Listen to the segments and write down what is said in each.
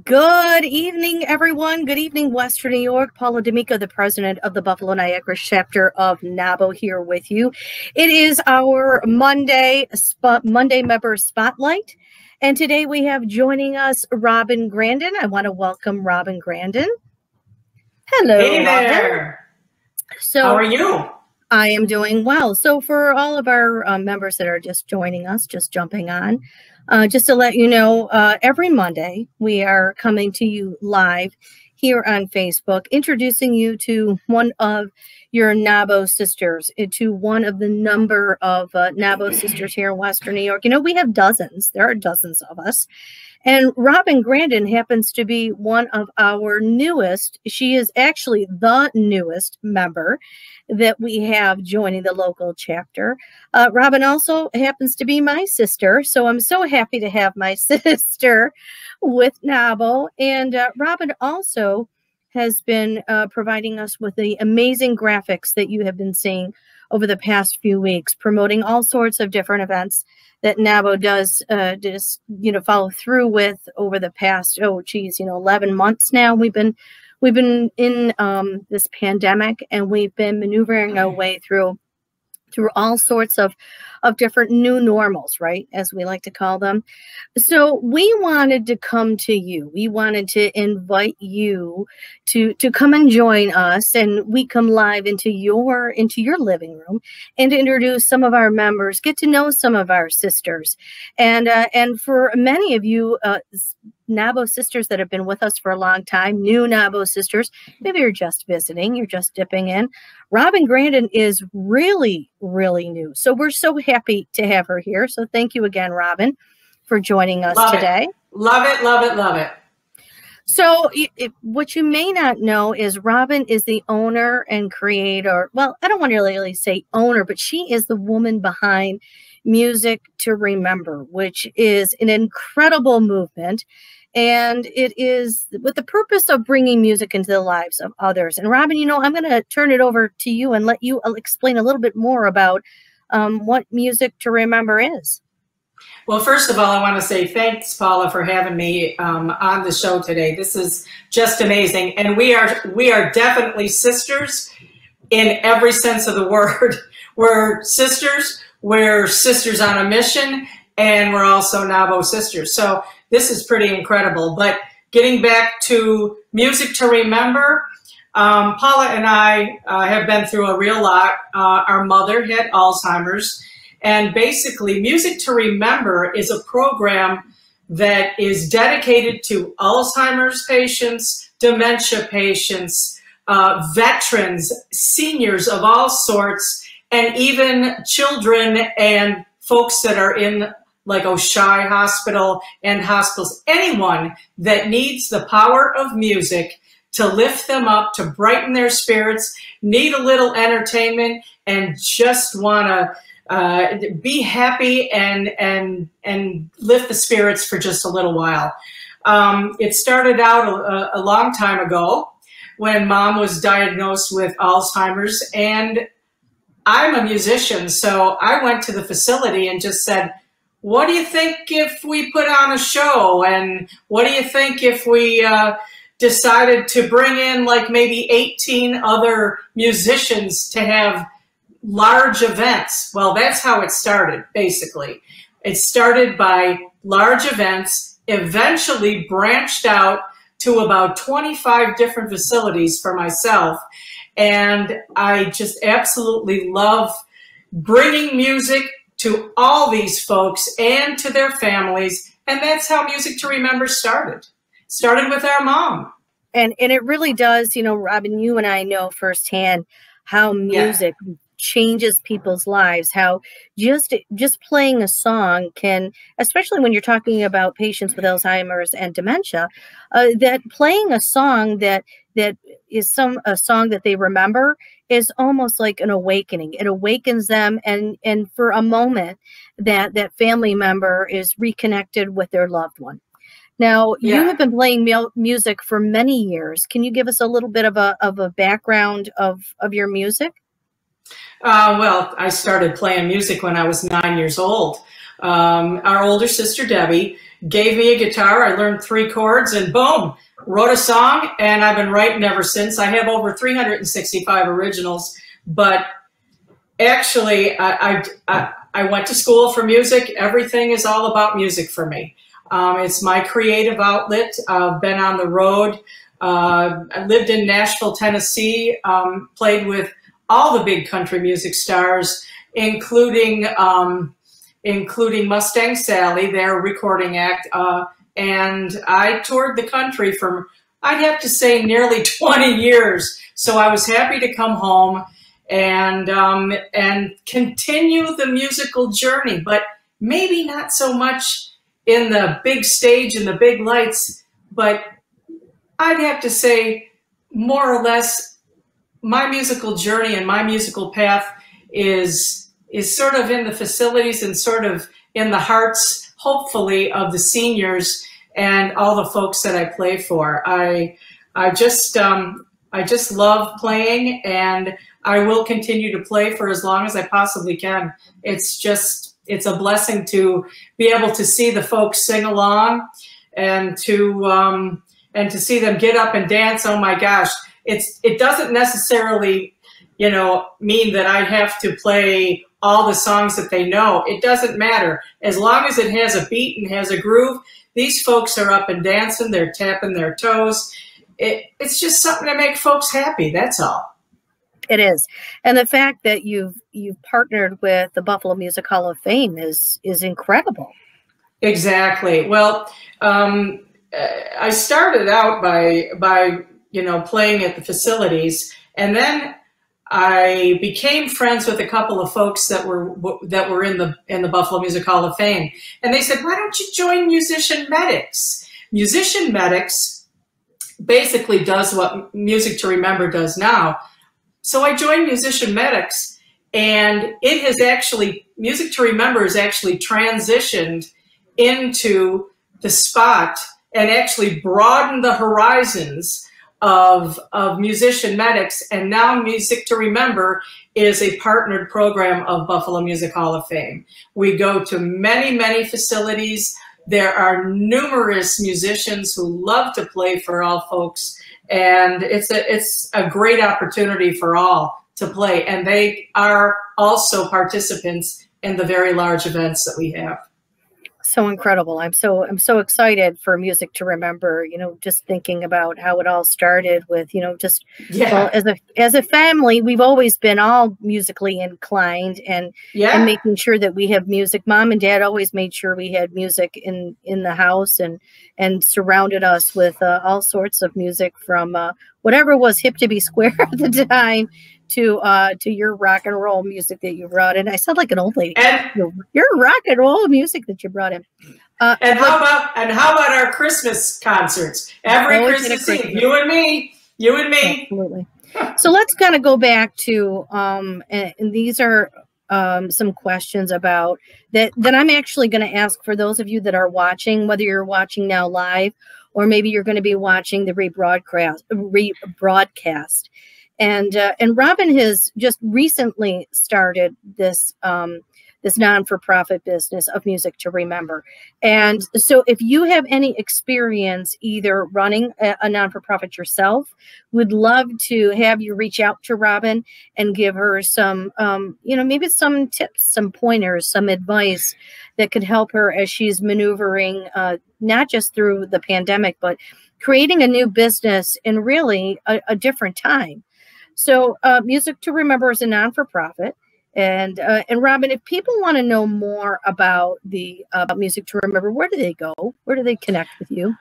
Good evening, everyone. Good evening, Western New York. Paula Damico, the president of the Buffalo Niagara chapter of NAWBO, here with you. It is our Monday member spotlight, and today we have joining us Robin Grandin. I want to welcome Robin Grandin. Hello, hey there. Robin. So, how are you? I am doing well. So for all of our members that are just joining us, just jumping on, just to let you know, every Monday we are coming to you live here on Facebook, introducing you to one of your NAWBO sisters, to one of the number of NAWBO sisters here in Western New York. You know, we have dozens. There are dozens of us. And Robin Grandin happens to be one of our newest. She is actually the newest member that we have joining the local chapter. Robin also happens to be my sister, so I'm so happy to have my sister with NAWBO. And Robin also has been providing us with the amazing graphics that you have been seeing over the past few weeks, promoting all sorts of different events that NAWBO does just, follow through with over the past, 11 months now. We've been in this pandemic, and we've been maneuvering our way through all sorts of different new normals, right, as we like to call them. So we wanted to come to you. We wanted to invite you to come and join us, and we come live into your living room and introduce some of our members, get to know some of our sisters, and for many of you NAWBO sisters that have been with us for a long time, new NAWBO sisters, maybe you're just visiting, you're just dipping in. Robin Grandin is really, really new. So we're so happy to have her here. So thank you again, Robin, for joining us today. Love it, love it, love it. So what you may not know is Robin is the owner and creator. Well, I don't want to really say owner, but she is the woman behind Music to Remember, which is an incredible movement. And it is with the purpose of bringing music into the lives of others. And Robin, I'm going to turn it over to you and let you explain a little bit more about what Music to Remember is. Well, first of all, I want to say thanks, Paula, for having me on the show today. This is just amazing. And we are definitely sisters in every sense of the word. We're sisters on a mission, and we're also NAWBO sisters. So this is pretty incredible. But getting back to Music to Remember, Paula and I have been through a real lot. Our mother had Alzheimer's, and basically Music to Remember is a program that is dedicated to Alzheimer's patients, dementia patients, veterans, seniors of all sorts, and even children and folks that are in like Oshai Hospital and hospitals, anyone that needs the power of music to lift them up, to brighten their spirits, need a little entertainment, and just want to be happy and lift the spirits for just a little while. It started out a long time ago when Mom was diagnosed with Alzheimer's, and I'm a musician, so I went to the facility and just said, what do you think if we put on a show? And what do you think if we decided to bring in like maybe 18 other musicians to have large events? Well, that's how it started, basically. It started by large events, eventually branched out to about 25 different facilities for myself. And I just absolutely love bringing music to all these folks and to their families. And that's how Music to Remember started. Started with our mom. And it really does, Robin, you and I know firsthand how music changes people's lives, how just playing a song can, especially when you're talking about patients with Alzheimer's and dementia, that playing a song that is a song that they remember is almost like an awakening. It awakens them, and for a moment that family member is reconnected with their loved one. Now, you have been playing music for many years. Can you give us a little bit of a background of your music? Well, I started playing music when I was 9 years old. our older sister Debbie gave me a guitar. I learned 3 chords and boom, wrote a song, and I've been writing ever since. I have over 365 originals, but actually I went to school for music. Everything is all about music for me. It's my creative outlet. I've been on the road. I lived in Nashville, Tennessee, played with all the big country music stars, including Mustang Sally, their recording act. And I toured the country for, I'd have to say, nearly 20 years. So I was happy to come home and continue the musical journey, but maybe not so much in the big stage and the big lights, but I'd have to say more or less my musical journey and my musical path is sort of in the facilities and sort of in the hearts, hopefully, of the seniors and all the folks that I play for. I just love playing, and I will continue to play for as long as I possibly can. It's a blessing to be able to see the folks sing along and to see them get up and dance. Oh my gosh. It doesn't necessarily, mean that I have to play all the songs that they know. It doesn't matter. As long as it has a beat and has a groove, these folks are up and dancing, they're tapping their toes. It's just something to make folks happy, that's all. It is. And the fact that you've partnered with the Buffalo Music Hall of Fame is incredible. Exactly. Well, I started out by playing at the facilities, and then I became friends with a couple of folks that were in the Buffalo Music Hall of Fame, and they said, "Why don't you join Musician Medics?" Musician Medics basically does what Music to Remember does now. So I joined Musician Medics, and it has actually, Music to Remember has actually transitioned into the spot and actually broadened the horizons of Musician Medics. And now Music to Remember is a partnered program of Buffalo Music Hall of Fame. We go to many, many facilities. There are numerous musicians who love to play for all folks, and it's a great opportunity for all to play. And they are also participants in the very large events that we have. So incredible. I'm so excited for Music to Remember, just thinking about how it all started with, well, as a family, we've always been all musically inclined and making sure that we have music. Mom and Dad always made sure we had music in the house and surrounded us with all sorts of music, from whatever was hip to be square at the time to your rock and roll music that you brought in. I sound like an old lady. And your rock and roll music that you brought in. And how about our Christmas concerts? Every Christmas Eve, you and me. Absolutely. So let's kind of go back to and these are some questions about that I'm actually going to ask for those of you that are watching, whether you're watching now live or maybe you're going to be watching the rebroadcast. And Robin has just recently started this non-for-profit business of Music to Remember. And so if you have any experience either running a non-for-profit yourself, would love to have you reach out to Robin and give her some, maybe some tips, some pointers, some advice that could help her as she's maneuvering, not just through the pandemic, but creating a new business in really a different time. So Music to Remember is a non-for-profit. And Robin, if people want to know more about the Music to Remember, where do they go? Where do they connect with you?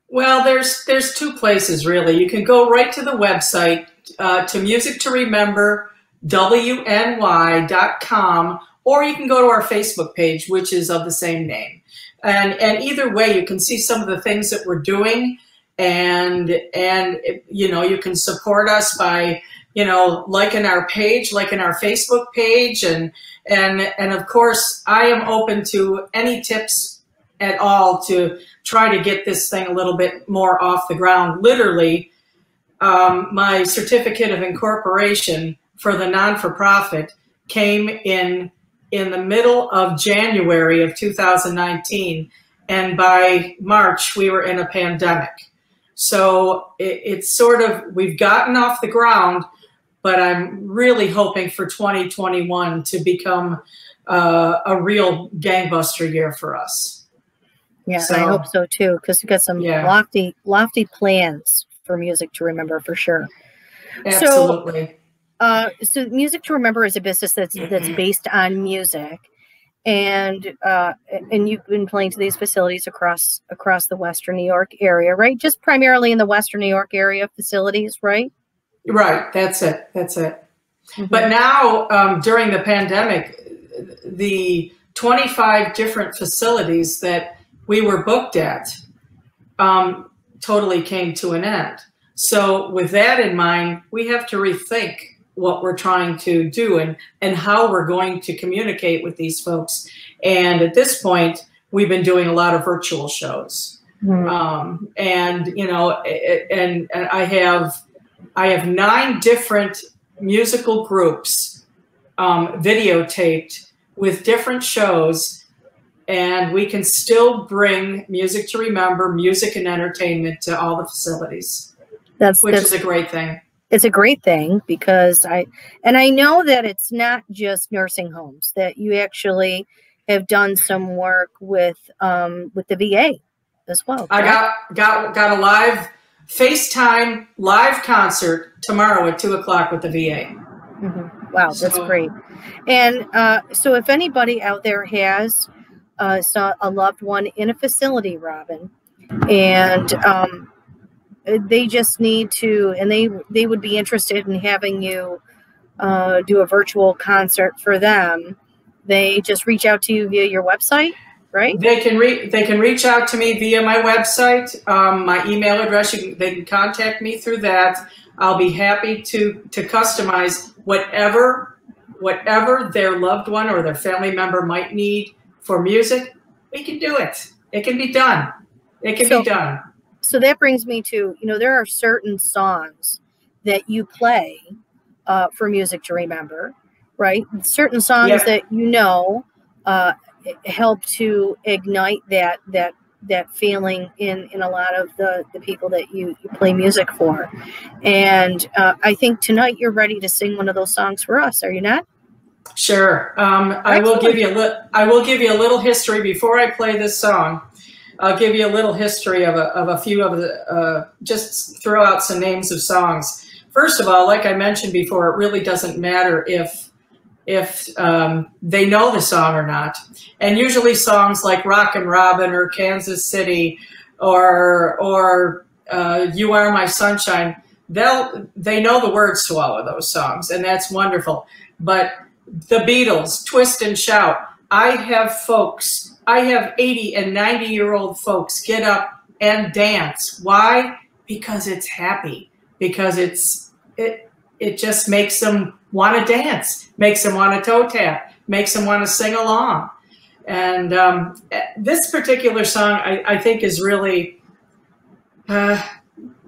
Well, there's 2 places, really. You can go right to the website, to musictorememberwny.com, or you can go to our Facebook page, which is of the same name. And either way, you can see some of the things that we're doing, and you can support us by liking our page, liking our Facebook page. And of course, I am open to any tips at all to try to get this thing a little bit more off the ground. Literally, my certificate of incorporation for the non-for-profit came in in the middle of January of 2019, and by March we were in a pandemic. So it's sort of, we've gotten off the ground, but I'm really hoping for 2021 to become a real gangbuster year for us. Yeah, so, I hope so too, because we've got some lofty plans for Music to Remember for sure. Absolutely. So Music to Remember is a business that's based on music, and you've been playing to these facilities across the Western New York area, right? Just primarily in the Western New York area facilities, right? Right. That's it. That's it. Mm-hmm. But now, during the pandemic, the 25 different facilities that we were booked at totally came to an end. So with that in mind, we have to rethink what we're trying to do and how we're going to communicate with these folks. And at this point, we've been doing a lot of virtual shows. Mm-hmm. And, you know, and I have 9 different musical groups videotaped with different shows, and we can still bring Music to Remember, music and entertainment to all the facilities, which is a great thing. It's a great thing because I know that it's not just nursing homes, that you actually have done some work with the VA as well. I got a live FaceTime live concert tomorrow at 2:00 with the VA. Mm-hmm. Wow, that's great. And so if anybody out there has a loved one in a facility, Robin, and they just need to, and they would be interested in having you do a virtual concert for them, they just reach out to you via your website, right? They can reach out to me via my website, my email address. They can contact me through that. I'll be happy to customize whatever their loved one or their family member might need for music. We can do it. It can be done. It can be done. So that brings me to, you know, there are certain songs that you play for Music to Remember, right? Certain songs that you know help to ignite that feeling in a lot of the people that you play music for. And I think tonight you're ready to sing one of those songs for us, are you not? Sure. I will give you a little history before I play this song. I'll give you a little history of a few of the, just throw out some names of songs. First of all, like I mentioned before, it really doesn't matter if they know the song or not. And usually songs like Rockin' Robin or Kansas City or You Are My Sunshine, they know the words to all of those songs, and that's wonderful. But the Beatles, Twist and Shout, I have 80 and 90-year-old folks get up and dance. Why? Because it's happy. Because it just makes them want to dance, makes them want to toe tap, makes them want to sing along. And this particular song, I think, is really,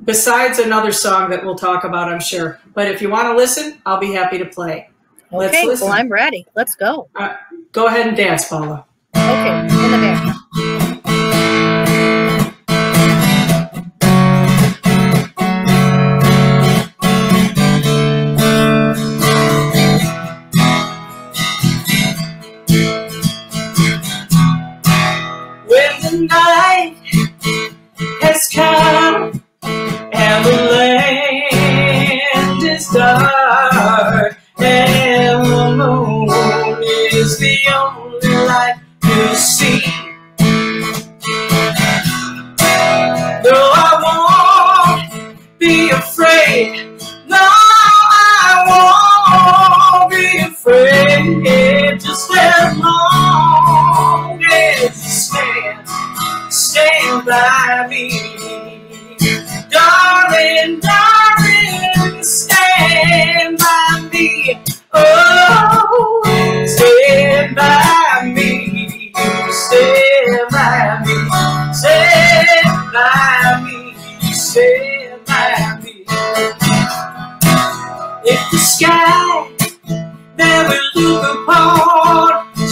besides another song that we'll talk about, I'm sure. But if you want to listen, I'll be happy to play. Okay, let's listen. Well, I'm ready. Let's go. Go ahead and dance, Paula. Okay, in the back. When the night has come and the land is dark and the moon is the only light you see. Though I won't be afraid, no, I won't be afraid, just as long as you stand by me. Darling, darling, stand by me. Oh, stand by me, stand by me, stand by me, stand by me. If the sky that we look upon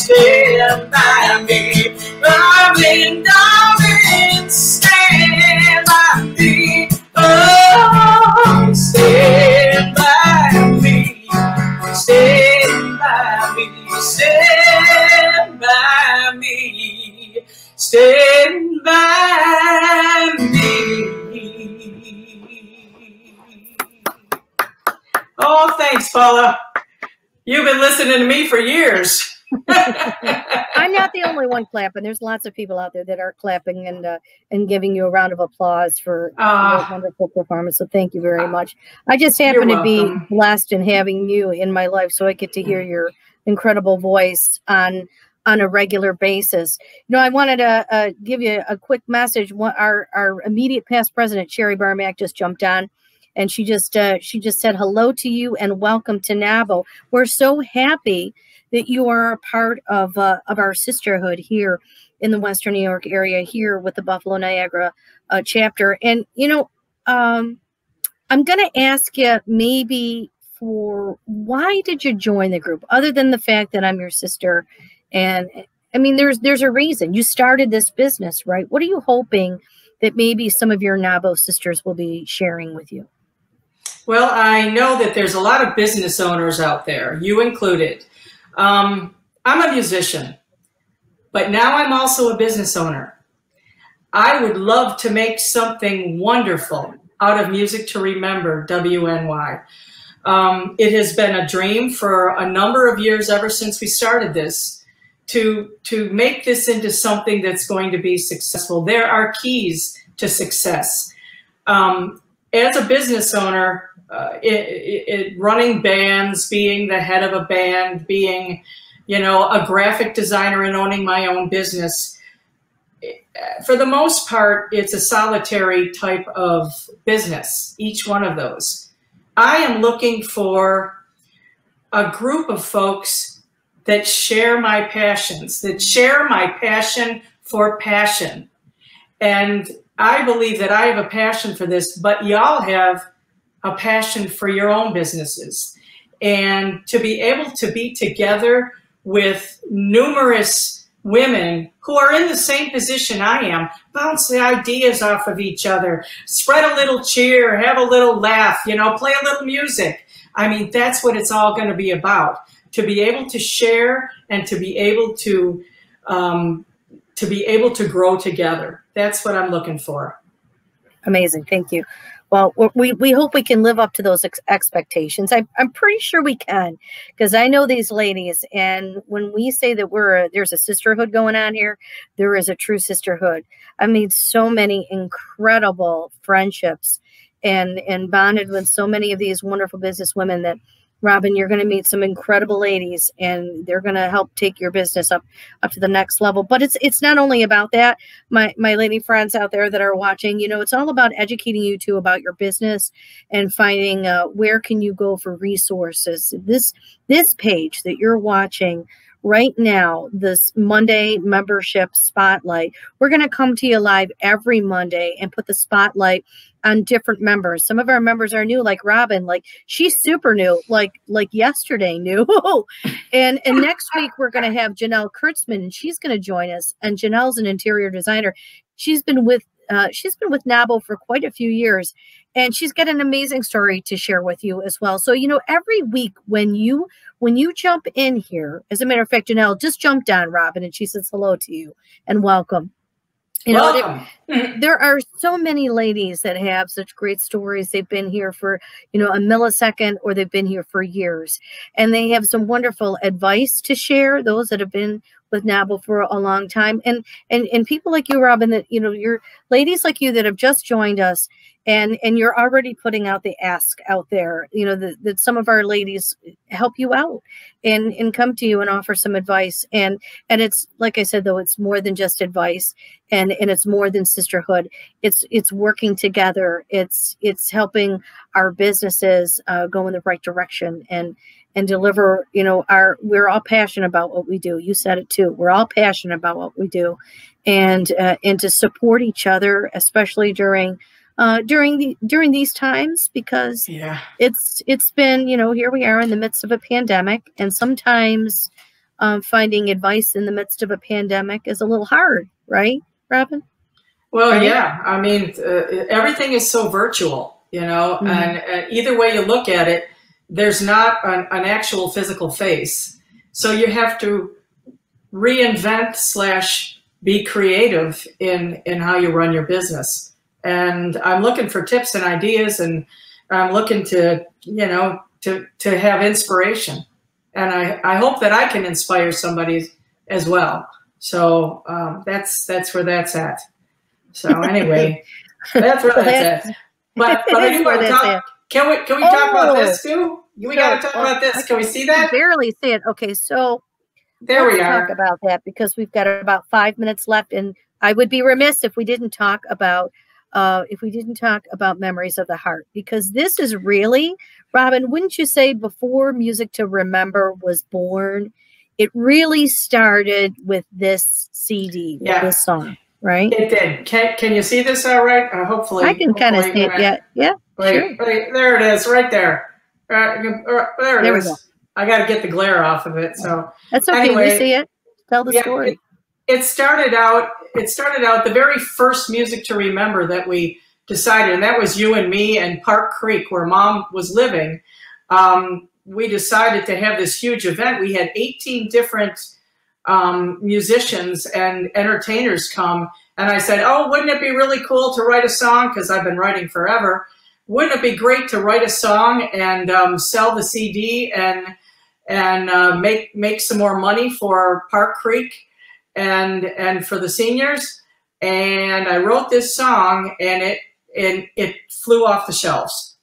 stand by me. Darling, darling, stand by me. Oh, stand by me. Stand by me. Stand by me. Stand by me. Oh, thanks, Paula. You've been listening to me for years. I'm not the only one clapping. There's lots of people out there that are clapping and giving you a round of applause for your wonderful performance. So thank you very much. I just happen to be blessed in having you in my life, so I get to hear your incredible voice on a regular basis. You know, I wanted to give you a quick message. Our immediate past president, Sherry Barmack, just jumped on. And she just said hello to you and welcome to NAWBO. We're so happy that you are a part of our sisterhood here in the Western New York area, here with the Buffalo Niagara chapter. And you know, I'm going to ask you maybe for why did you join the group, other than the fact that I'm your sister? And I mean, there's a reason you started this business, right? What are you hoping that maybe some of your NAWBO sisters will be sharing with you? Well, I know that there's a lot of business owners out there, you included. I'm a musician, but now I'm also a business owner. I would love to make something wonderful out of Music to Remember WNY. It has been a dream for a number of years, ever since we started this, to make this into something that's going to be successful. There are keys to success. As a business owner, running bands, being the head of a band, being, you know, a graphic designer and owning my own business, for the most part, it's a solitary type of business, each one of those. I am looking for a group of folks that share my passions, that share my passion for passion. And I believe that I have a passion for this, but y'all have a passion for your own businesses. And to be able to be together with numerous women who are in the same position I am, bounce the ideas off of each other, spread a little cheer, have a little laugh, you know, play a little music. I mean, that's what it's all going to be about. To be able to share and to be able to grow together. That's what I'm looking for. Amazing. Thank you. Well, we hope we can live up to those expectations. I'm pretty sure we can, because I know these ladies, and when we say that there's a sisterhood going on here, there is a true sisterhood. I made so many incredible friendships and bonded with so many of these wonderful business women that, Robin, you're going to meet some incredible ladies, and they're going to help take your business up to the next level. But it's not only about that. My lady friends out there that are watching, you know, it's all about educating you too about your business and finding where can you go for resources. This page that you're watching right now, this Monday membership spotlight, we're going to come to you live every Monday and put the spotlight on different members. Some of our members are new, like Robin, like she's super new, like yesterday new. and next week we're going to have Janelle Kurtzman, and she's going to join us. And Janelle's an interior designer. She's been with NAWBO for quite a few years, and she's got an amazing story to share with you as well. So, you know, every week when you jump in here, as a matter of fact, Janelle just jumped on, Robin, and she says hello to you and welcome. You know, there are so many ladies that have such great stories. They've been here for, you know, a millisecond, or they've been here for years, and they have some wonderful advice to share. Those that have been with NAWBO for a long time, and people like you, Robin, that, you know, you're ladies like you that have just joined us, and you're already putting out the ask out there, you know, that some of our ladies help you out and come to you and offer some advice. And it's, like I said, though, it's more than just advice, and it's more than sisterhood. It's working together. It's helping our businesses go in the right direction and deliver, you know, we're all passionate about what we do. You said it too. We're all passionate about what we do, and to support each other, especially during these times, because it's been, you know, here we are in the midst of a pandemic, and sometimes finding advice in the midst of a pandemic is a little hard, right, Robin? Well, right? Yeah. I mean, everything is so virtual, and either way you look at it, there's not an actual physical face. So you have to reinvent / be creative in how you run your business. And I'm looking for tips and ideas, and I'm looking to, to have inspiration. And I hope that I can inspire somebody as well. So that's where that's at. So anyway, that's where that's at. But I do want to talk. Can we talk about this too? We got to talk about this. Can we see that? I can barely see it. Okay, so there we are. Let's talk about that because we've got about 5 minutes left, and I would be remiss if we didn't talk about Memories of the Heart, because this is really, Robin, wouldn't you say, before Music to Remember was born, it really started with this CD, with this song, right? It did. Can you see this all right? Hopefully. I can kind of see it. Yeah. Wait, sure. Wait, there it is, right there. There it is. Go. I got to get the glare off of it. So that's okay. Anyway, we see it. Tell the story. It started out the very first Music to Remember that we decided, and that was you and me and Park Creek, where Mom was living. We decided to have this huge event. We had 18 different musicians and entertainers come. And I said, oh, wouldn't it be really cool to write a song? Because I've been writing forever. Wouldn't it be great to write a song and sell the CD and make some more money for Park Creek and for the seniors? And I wrote this song, and it flew off the shelves.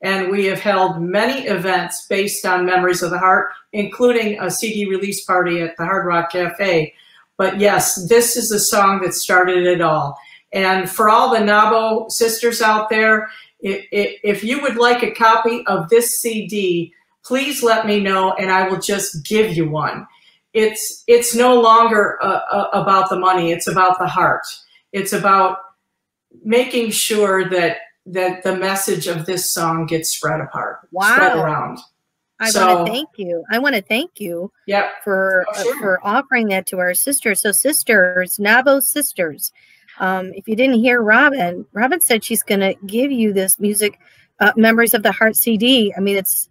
And we have held many events based on Memories of the Heart, including a CD release party at the Hard Rock Cafe. But yes, this is the song that started it all. And for all the NAWBO sisters out there, if you would like a copy of this CD, please let me know, and I will just give you one. It's no longer about the money. It's about the heart. It's about making sure that the message of this song gets spread around. I want to thank you. Yep. For offering that to our sisters. So sisters, NAWBO sisters. If you didn't hear Robin said she's going to give you this music, Memories of the Heart CD. I mean, it's,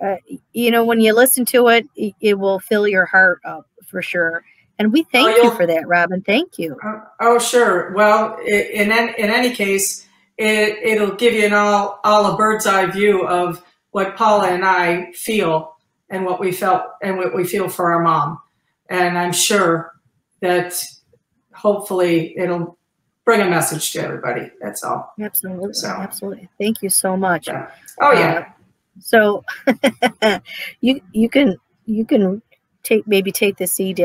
when you listen to it, it will fill your heart up for sure. And we thank you for that, Robin. Thank you. Oh, sure. Well, in any case, it'll give you all a bird's eye view of what Paula and I feel and what we felt and what we feel for our mom. And I'm sure that hopefully it'll bring a message to everybody. That's all. Absolutely. So, absolutely. Thank you so much. Yeah. Oh yeah. So you can take the CD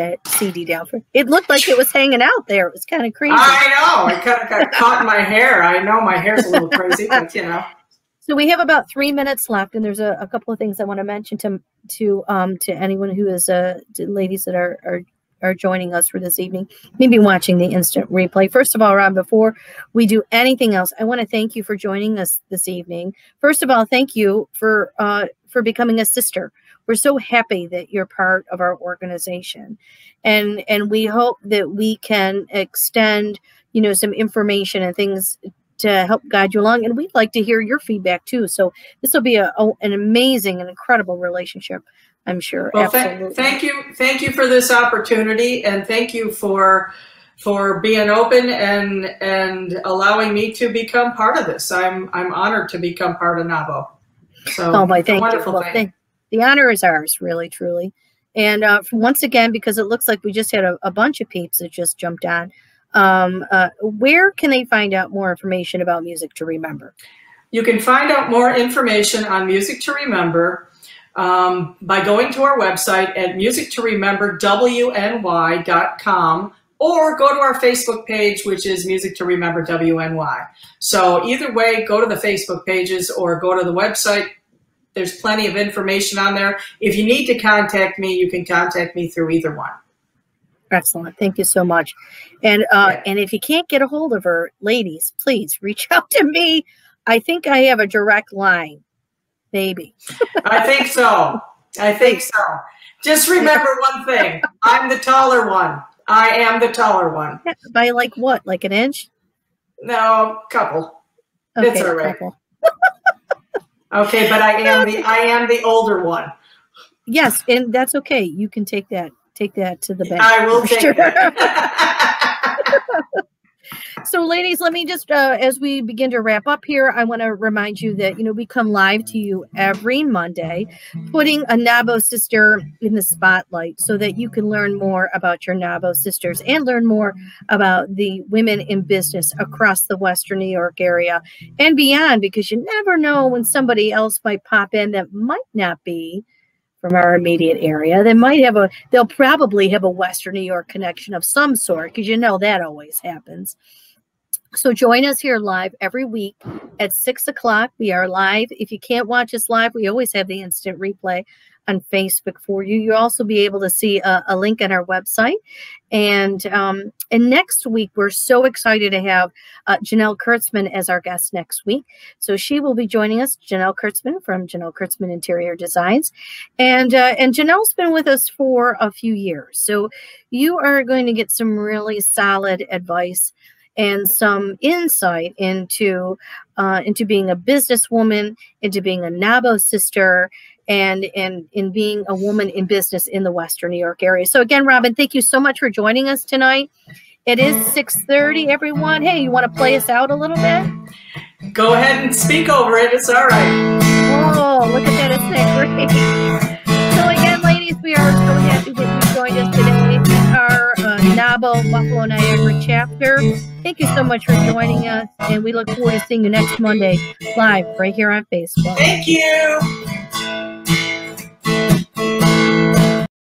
down. It looked like it was hanging out there. It was kind of crazy. I know. I kind of got caught in my hair. I know my hair's a little crazy, but So we have about 3 minutes left, and there's a couple of things I want to mention to anyone who is to ladies that are joining us for this evening, maybe watching the instant replay. First of all, Rob, before we do anything else, I want to thank you for joining us this evening. First of all, thank you for becoming a sister. We're so happy that you're part of our organization, and we hope that we can extend, some information and things to help guide you along. And we'd like to hear your feedback too. So this will be an amazing and incredible relationship, I'm sure. Well, thank you for this opportunity, and thank you for being open and allowing me to become part of this. I'm honored to become part of NAWBO. So thank you. Well, the honor is ours, really, truly. And once again, because it looks like we just had a bunch of peeps that just jumped on, where can they find out more information about Music to Remember? You can find out more information on Music to Remember by going to our website at musictorememberwny.com, or go to our Facebook page, which is Music to Remember WNY. So either way, go to the Facebook pages or go to the website. There's plenty of information on there. If you need to contact me, you can contact me through either one. Excellent. Thank you so much. And if you can't get a hold of her, ladies, please reach out to me. I think I have a direct line. Maybe. I think so. Just remember one thing. I'm the taller one. I am the taller one. By like what? Like an inch? No, couple. Okay, it's all right. Couple. Okay, but I am the older one. Yes, and that's okay. You can take that to the bank. I will take that. So, ladies, let me just, as we begin to wrap up here, I want to remind you that, we come live to you every Monday, putting a NAWBO sister in the spotlight so that you can learn more about your NAWBO sisters and learn more about the women in business across the Western New York area and beyond, because you never know when somebody else might pop in that might not be from our immediate area. They'll probably have a Western New York connection of some sort, because that always happens. So join us here live every week at 6 o'clock. We are live. If you can't watch us live, we always have the instant replay on Facebook for you. You'll also be able to see a link on our website. And next week, we're so excited to have Janelle Kurtzman as our guest next week. So she will be joining us, Janelle Kurtzman from Janelle Kurtzman Interior Designs. And Janelle's been with us for a few years. So you are going to get some really solid advice and some insight into being a businesswoman, into being a NAWBO sister, and in being a woman in business in the Western New York area. So again, Robin, thank you so much for joining us tonight. It is 6:30, everyone. Hey, you want to play us out a little bit? Go ahead and speak over it. It's all right. Oh, look at that. Isn't that great? So again, ladies, we are so happy that you joined us today. Our NAWBO Buffalo Niagara chapter. Thank you so much for joining us, and we look forward to seeing you next Monday live right here on Facebook. Thank you.